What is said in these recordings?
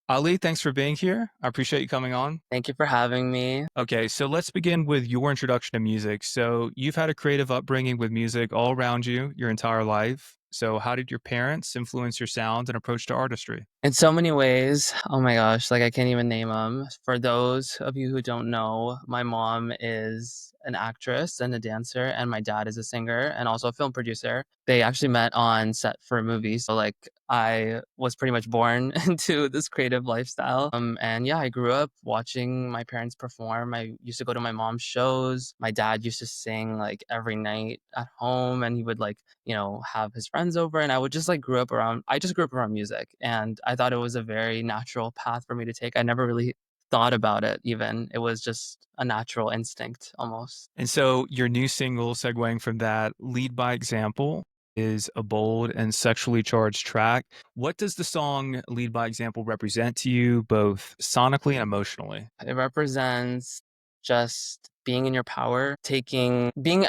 Ali, thanks for being here. I appreciate you coming on. Thank you for having me. Okay, so let's begin with your introduction to music. So, you've had a creative upbringing with music all around you your entire life. So, how did your parents influence your sound and approach to artistry? In so many ways, oh my gosh, like I can't even name them. For those of you who don't know, my mom is an actress and a dancer, and my dad is a singer and also a film producer. They actually met on set for a movie. So, like, I was pretty much born into this creative lifestyle. And yeah, I grew up watching my parents perform. I used to go to my mom's shows. My dad used to sing like every night at home, and he would like have his friends over, and I would just like I just grew up around music, and I thought it was a very natural path for me to take. I never really thought about it even. It was just a natural instinct almost. And so, your new single, segueing from that, Lead by Example, is a bold and sexually charged track. What does the song Lead by Example represent to you, both sonically and emotionally? It represents just being in your power, taking being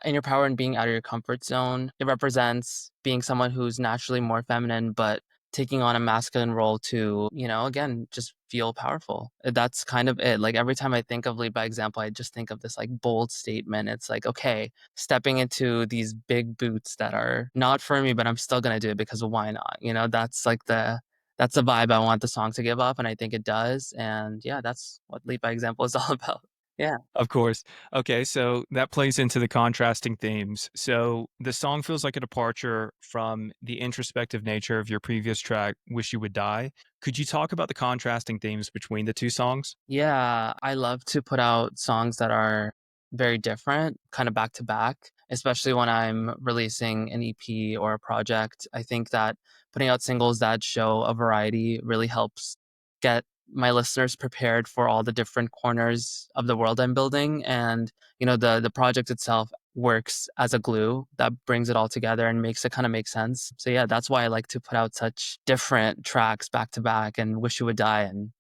in your power and being out of your comfort zone. It represents being someone who's naturally more feminine, but taking on a masculine role to, again, just feel powerful. That's kind of it. Like every time I think of lead by example, I just think of this like bold statement. It's like, okay, stepping into these big boots that are not for me, but I'm still gonna do it because why not? That's the vibe I want the song to give off, and I think it does. And yeah, that's what Lead by Example is all about. Yeah. Of course. Okay, so that plays into the contrasting themes. So the song feels like a departure from the introspective nature of your previous track, Wish You Would Die. Could you talk about the contrasting themes between the two songs? Yeah, I love to put out songs that are very different, kind of back to back, especially when I'm releasing an EP or a project. I think that putting out singles that show a variety really helps get my listeners prepared for all the different corners of the world I'm building. And, the project itself works as a glue that brings it all together and makes it kind of make sense. So yeah, that's why I like to put out such different tracks back to back, and Wish You Would Die and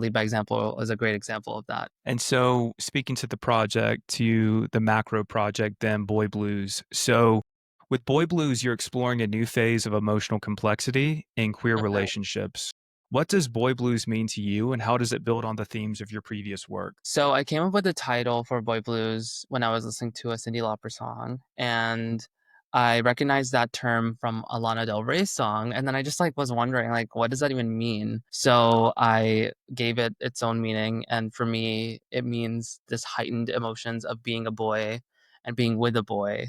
Lead by Example is a great example of that. And so speaking to the project, to the macro project, then Boy Blues. So with Boy Blues, you're exploring a new phase of emotional complexity in queer Okay. relationships. What does Boy Blues mean to you, and how does it build on the themes of your previous work? So I came up with the title for Boy Blues when I was listening to a Cyndi Lauper song, and I recognized that term from a Lana Del Rey song, and then I just like was wondering like what does that even mean? So I gave it its own meaning, and for me it means this heightened emotions of being a boy and being with a boy.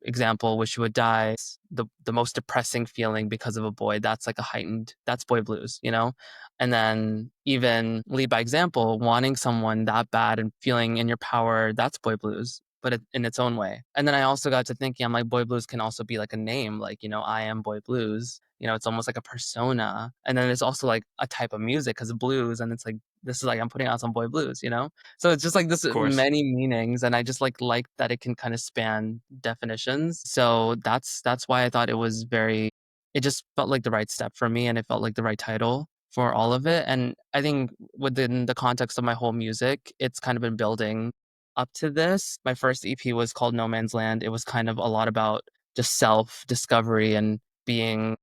Example, Wish You Would Die, the most depressing feeling because of a boy. That's like a heightened, that's boy blues. And then even lead by example, wanting someone that bad and feeling in your power, that's boy blues, but in its own way. And then I also got to thinking, I'm like, boy blues can also be like a name, like, I am boy blues. It's almost like a persona. And then it's also like a type of music because blues. And it's like, this is like, I'm putting out some boy blues. So it's just like this Of course. many meanings. And I just like that it can kind of span definitions. So that's why I thought it just felt like the right step for me and it felt like the right title for all of it. And I think within the context of my whole music, it's kind of been building up to this. My first EP was called No Man's Land. It was kind of a lot about just self discovery and being,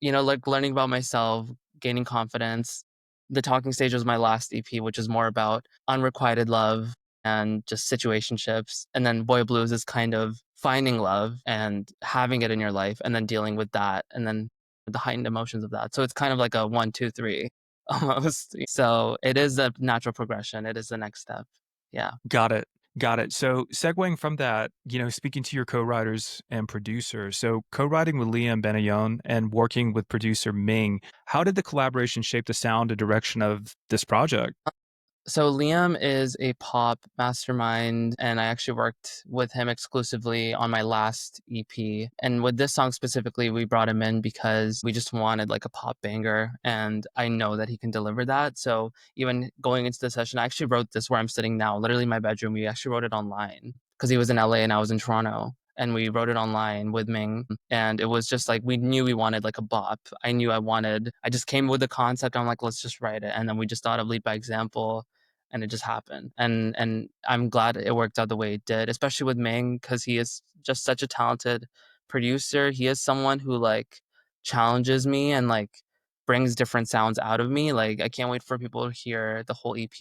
like learning about myself, gaining confidence. The Talking Stage was my last EP, which is more about unrequited love and just situationships. And then Boy Blues is kind of finding love and having it in your life and then dealing with that and then the heightened emotions of that. So it's kind of like a one, two, three almost. So it is a natural progression. It is the next step. Yeah. Got it. Got it. So segueing from that, speaking to your co-writers and producers, so co-writing with Liam Benayoun and working with producer Ming, how did the collaboration shape the sound and direction of this project? So Liam is a pop mastermind, and I actually worked with him exclusively on my last EP. And with this song specifically, we brought him in because we just wanted like a pop banger, and I know that he can deliver that. So even going into the session, I actually wrote this where I'm sitting now, literally in my bedroom. We actually wrote it online because he was in LA and I was in Toronto. And we wrote it online with Ming. And it was just like, we knew we wanted like a bop. I just came with the concept. I'm like, let's just write it. And then we just thought of lead by example and it just happened. And I'm glad it worked out the way it did, especially with Ming because he is just such a talented producer. He is someone who like challenges me and like brings different sounds out of me. Like, I can't wait for people to hear the whole EP.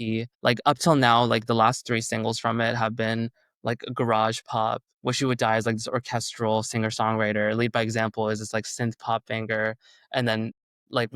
Like, up till now, like, the last 3 singles from it have been, like, garage pop. Wish You Would Die is, like, this orchestral singer-songwriter. Lead by Example is this, like, synth pop banger, and then, the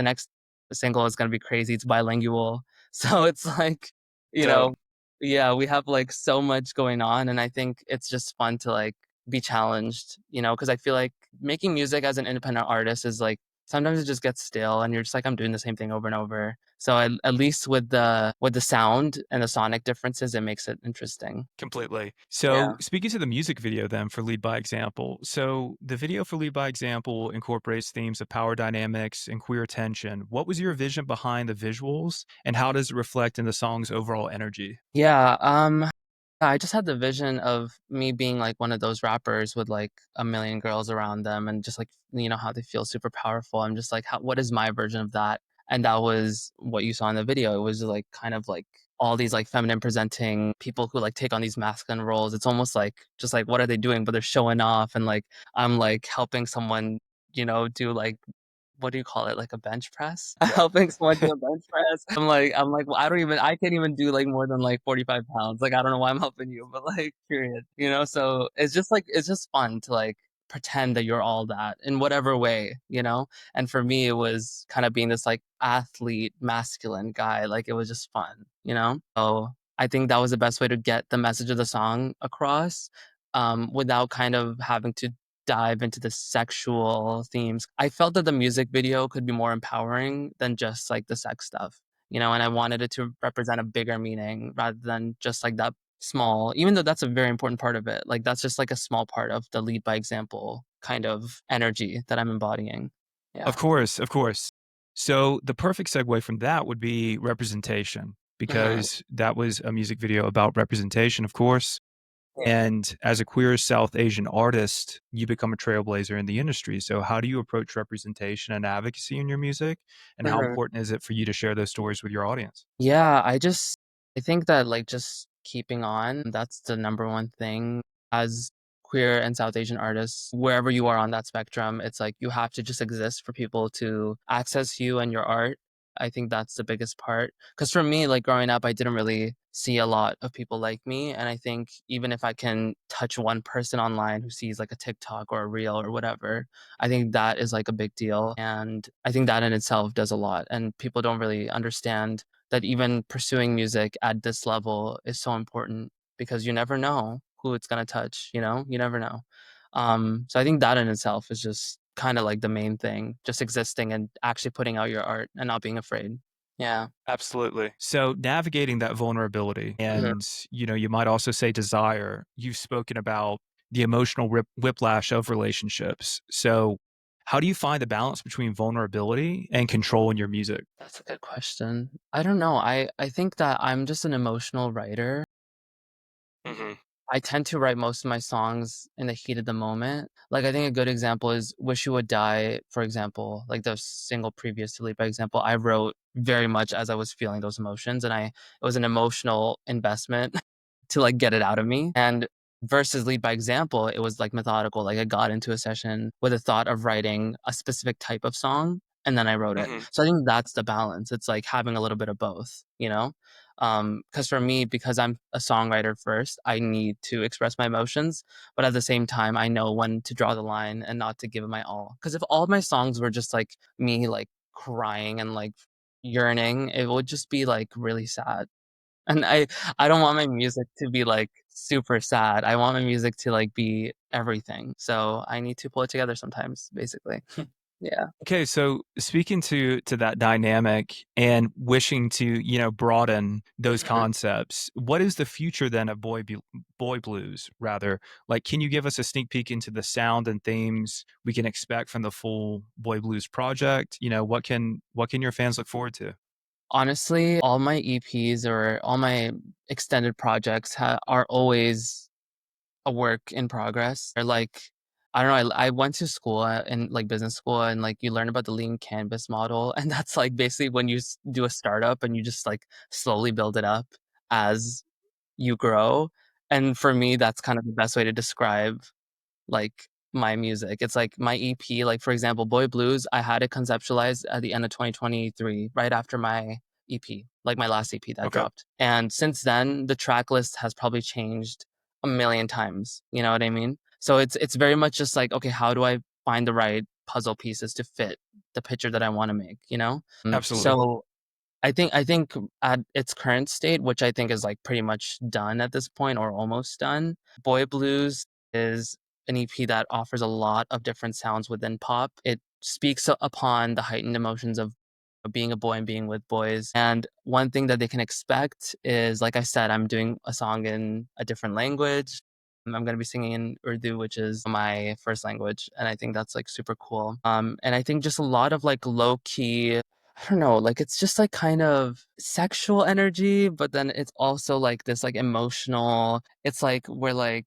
next single is gonna be crazy, it's bilingual. So it's like, you Dope. know yeah, we have, like, so much going on, and I think it's just fun to, like, be challenged, because I feel like making music as an independent artist is, like, sometimes it just gets stale and you're just like, "I'm doing the same thing over and over." So at least with the sound and the sonic differences, it makes it interesting. Completely. Yeah. So, speaking to the music video then for Lead by Example. So, the video for Lead by Example incorporates themes of power dynamics and queer tension. What was your vision behind the visuals, and how does it reflect in the song's overall energy? Yeah, I just had the vision of me being like one of those rappers with like a million girls around them and just like, how they feel super powerful. I'm just like, what is my version of that? And that was what you saw in the video. It was like kind of like all these like feminine presenting people who like take on these masculine roles. It's almost like just like what are they doing? But they're showing off and like I'm like helping someone, do like what do you call it? Like a bench press? Yeah. Helping someone do a bench press. I'm like, well, I can't even do like more than like 45 pounds. Like, I don't know why I'm helping you, but like, period. So it's just like, it's just fun to like pretend that you're all that in whatever way. And for me, it was kind of being this like athlete, masculine guy. Like, it was just fun. So I think that was the best way to get the message of the song across without kind of having to dive into the sexual themes. I felt that the music video could be more empowering than just like the sex stuff, and I wanted it to represent a bigger meaning rather than just like that small, even though that's a very important part of it. Like that's just like a small part of the lead by example kind of energy that I'm embodying. Of Yeah. course, of course. So, the perfect segue from that would be representation, Mhm. because that was a music video about representation, of course. Yeah. And as a queer South Asian artist, you become a trailblazer in the industry. So, how do you approach representation and advocacy in your music? And how Mhm. important is it for you to share those stories with your audience? Yeah, I think that like just keeping on, that's the number one thing as queer and South Asian artists, wherever you are on that spectrum, it's like you have to just exist for people to access you and your art. I think that's the biggest part. Because for me, like growing up, I didn't really see a lot of people like me. And I think even if I can touch one person online who sees like a TikTok or a reel or whatever, I think that is like a big deal. And I think that in itself does a lot. And people don't really understand that even pursuing music at this level is so important because you never know who it's gonna touch. You never know. So I think that in itself is just kind of like the main thing, just existing and actually putting out your art and not being afraid. Yeah. Absolutely. So, navigating that vulnerability Mhm. and, you might also say desire, you've spoken about the emotional whiplash of relationships. So, how do you find the balance between vulnerability and control in your music? That's a good question. I don't know. I think that I'm just an emotional writer. Mhm. I tend to write most of my songs in the heat of the moment. Like, I think a good example is Wish You Would Die, for example, like the single previous to Leap, by example, I wrote very much as I was feeling those emotions. And it was an emotional investment to like get it out of me. And versus Lead by Example, it was like methodical. Like I got into a session with a thought of writing a specific type of song and then I wrote it. Mhm. So I think that's the balance. It's like having a little bit of both. Because for me, because I'm a songwriter first, I need to express my emotions, but at the same time, I know when to draw the line and not to give it my all. Because if all my songs were just like me, like crying and like yearning, it would just be like really sad. And I don't want my music to be like super sad. I want my music to like be everything. So I need to pull it together sometimes, basically. Yeah. Okay, so speaking to that dynamic and wishing to, broaden those Mhm. concepts, what is the future then of boy blues rather? Like, can you give us a sneak peek into the sound and themes we can expect from the full boy blues project? What can your fans look forward to? Honestly, all my EPs or all my extended projects are always a work in progress. Or like, I don't know, I went to school in like business school and like you learn about the lean canvas model. And that's like basically when you do a startup and you just like slowly build it up as you grow. And for me, that's kind of the best way to describe like my music. It's like my EP, like for example, Boy Blues, I had it conceptualized at the end of 2023, right after my EP, like my last EP that Okay. dropped. And since then, the track list has probably changed a million times. You know what I mean? So it's very much just like, okay, how do I find the right puzzle pieces to fit the picture that I want to make, you know? Absolutely. So I think at its current state, which I think is, like, pretty much done at this point or almost done, Boy Blues is an EP that offers a lot of different sounds within pop. It speaks upon the heightened emotions of being a boy and being with boys, and one thing that they can expect is, like I said, I'm doing a song in a different language. I'm gonna be singing in Urdu, which is my first language, and I think that's, like, super cool. And I think just a lot of, like, low-key I don't know, like, it's just, like, kind of sexual energy, but then it's also, like, this, like, emotional it's like we're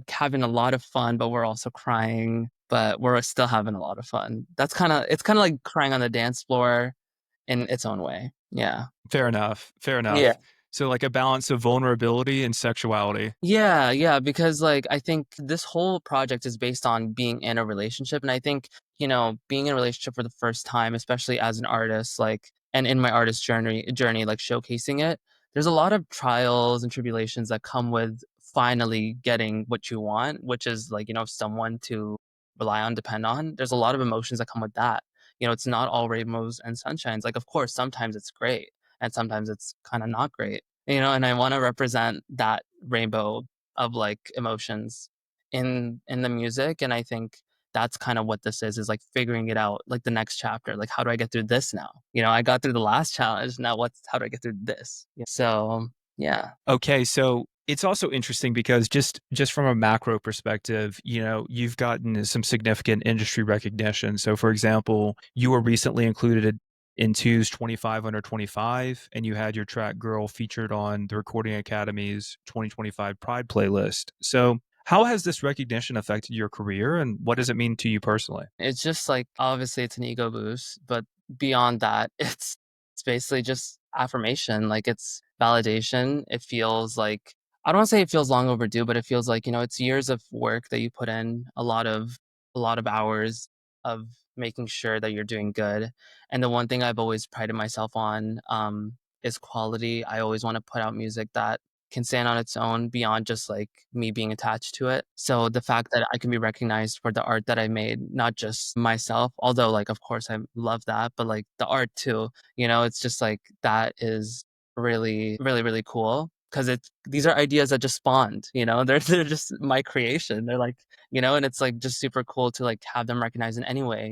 having a lot of fun, but we're also crying, but we're still having a lot of fun. It's kinda like crying on the dance floor in its own way. Yeah. Fair enough. Fair Yeah. enough. So like a balance of vulnerability and sexuality. Yeah, yeah, because, like, I think this whole project is based on being in a relationship, and I think, being in a relationship for the first time, especially as an artist, like and in my artist journey, like, showcasing it, there's a lot of trials and tribulations that come with finally getting what you want, which is, like, someone to rely on, depend on. There's a lot of emotions that come with that. It's not all rainbows and sunshines. Like, of course, sometimes it's great, and sometimes it's kinda not great. And I wanna represent that rainbow of, like, emotions in the music, and I think that's kinda what this is, like, figuring it out, like, the next chapter, like, "How do I get through this now?" I got through the last challenge, now how do I get through this? So, yeah. Okay, so it's also interesting because just from a macro perspective, you've gotten some significant industry recognition. So for example, you were recently included in Two's 25 under 25 and you had your track Girl featured on the Recording Academy's 2025 Pride playlist. So how has this recognition affected your career and what does it mean to you personally? It's just like obviously it's an ego boost, but beyond that, it's basically just affirmation. Like it's validation. It feels like I don't want to say it feels long overdue, but it feels like, it's years of work that you put in, a lot of hours of making sure that you're doing good. And the one thing I've always prided myself on is quality. I always want to put out music that can stand on its own beyond just like me being attached to it. So the fact that I can be recognized for the art that I made, not just myself, although like of course I love that, but like the art too, it's just like that is really, really, really cool. Cause these are ideas that just spawned, they're just my creation. They're like, and it's like just super cool to like have them recognized in any way.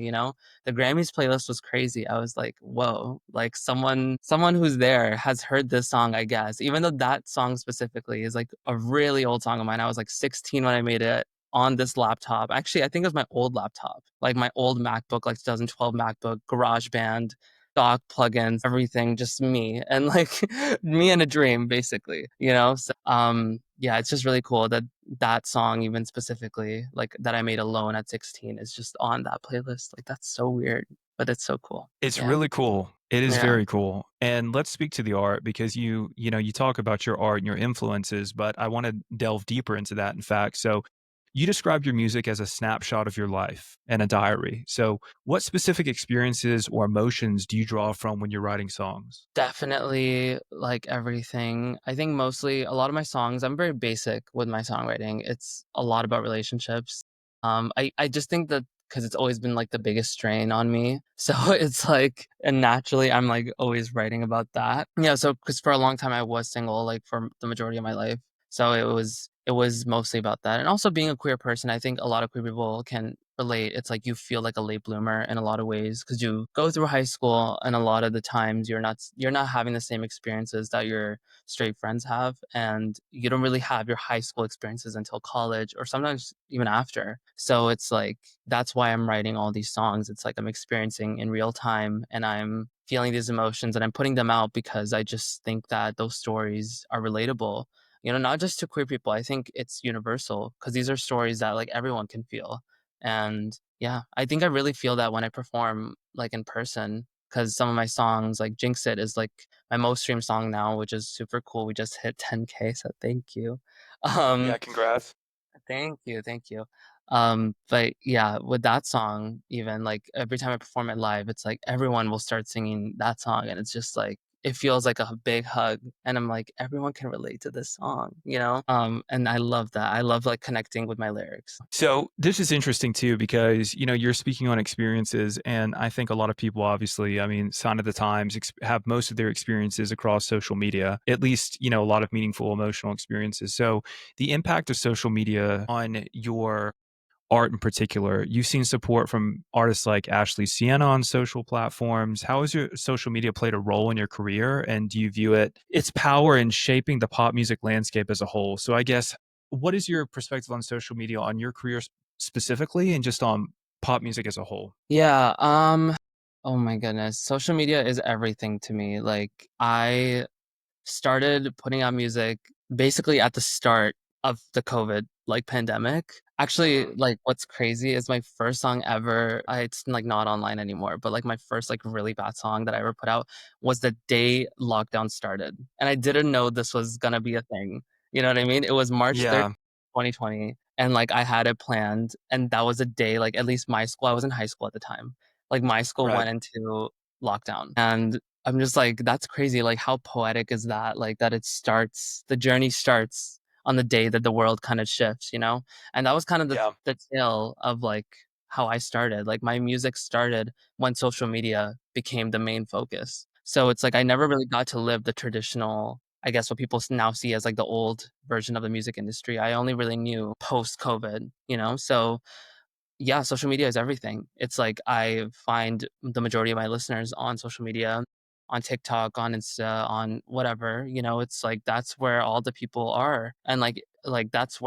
The Grammys playlist was crazy. I was like, "Whoa!" Like someone who's there has heard this song, I guess. Even though that song specifically is like a really old song of mine. I was like 16 when I made it on this laptop. Actually, I think it was my old laptop, like my old MacBook, like 2012 MacBook, GarageBand, stock plugins, everything, just me and like me in a dream, basically. Yeah, it's just really cool that that song even specifically, like, that I made alone at 16 is just on that playlist, like, that's so weird, but it's so cool. It's Yeah. really cool. It is Yeah. very cool. And let's speak to the art because you talk about your art and your influences, but I want to delve deeper into that in fact. So you describe your music as a snapshot of your life and a diary. So what specific experiences or emotions do you draw from when you're writing songs? Definitely, like, everything. I think mostly a lot of my songs I'm very basic with my songwriting. It's a lot about relationships. I just think that because it's always been, like, the biggest strain on me, so it's like and naturally, I'm, like, always writing about that. Yeah, so because for a long time, I was single, like, for the majority of my life, so it was mostly about that, and also being a queer person, I think a lot of queer people can relate. It's like you feel like a late bloomer in a lot of ways because you go through high school and a lot of the times you're not having the same experiences that your straight friends have, and you don't really have your high school experiences until college or sometimes even after. So it's like that's why I'm writing all these songs. It's like I'm experiencing in real time and I'm feeling these emotions and I'm putting them out because I just think that those stories are relatable, not just to queer people. I think it's universal because these are stories that like everyone can feel. And yeah, I think I really feel that when I perform like in person because some of my songs like Jinx It is like my most streamed song now, which is super cool. We just hit 10K, so thank you. Yeah, Um congrats. Thank you, thank you. But yeah, with that song, even like every time I perform it live, it's like everyone will start singing that song, and it's just like it feels like a big hug, and I'm like everyone can relate to this song, you know? And I love that. I love like connecting with my lyrics. So this is interesting too because you're speaking on experiences, and I think a lot of people, obviously, I mean, Sign of the Times have most of their experiences across social media. At least a lot of meaningful emotional experiences. So the impact of social media on your art in particular, you've seen support from artists like Ashley Sienna on social platforms. How has your social media played a role in your career? And do you view its power in shaping the pop music landscape as a whole? So I guess, what is your perspective on social media on your career specifically and just on pop music as a whole? Yeah, oh my goodness. Social media is everything to me. Like I started putting out music basically at the start of the COVID, like, pandemic. Actually, Mhm. like, what's crazy is my first song ever it's, like, not online anymore, but, like, my first, like, really bad song that I ever put out was the day lockdown started, and I didn't know this was gonna be a thing, you know what I mean? It was March 3rd, Yeah, 2020, and, like, I had it planned, and that was a day, like, at least my school I was in high school at the time. Like, my school right. went into lockdown, and I'm just like, "That's crazy." Like, how poetic is that? Like, that the journey starts on the day that the world kinda shifts, you know? And that was kind of Yeah, the tale of, like, how I started. Like, my music started when social media became the main focus. So it's like I never really got to live the traditional, I guess, what people now see as, like, the old version of the music industry. I only really knew post-COVID, you know? So yeah, social media is everything. It's like I find the majority of my listeners on social media, on TikTok, on Insta, on whatever, you know, it's like that's where all the people are. And like that's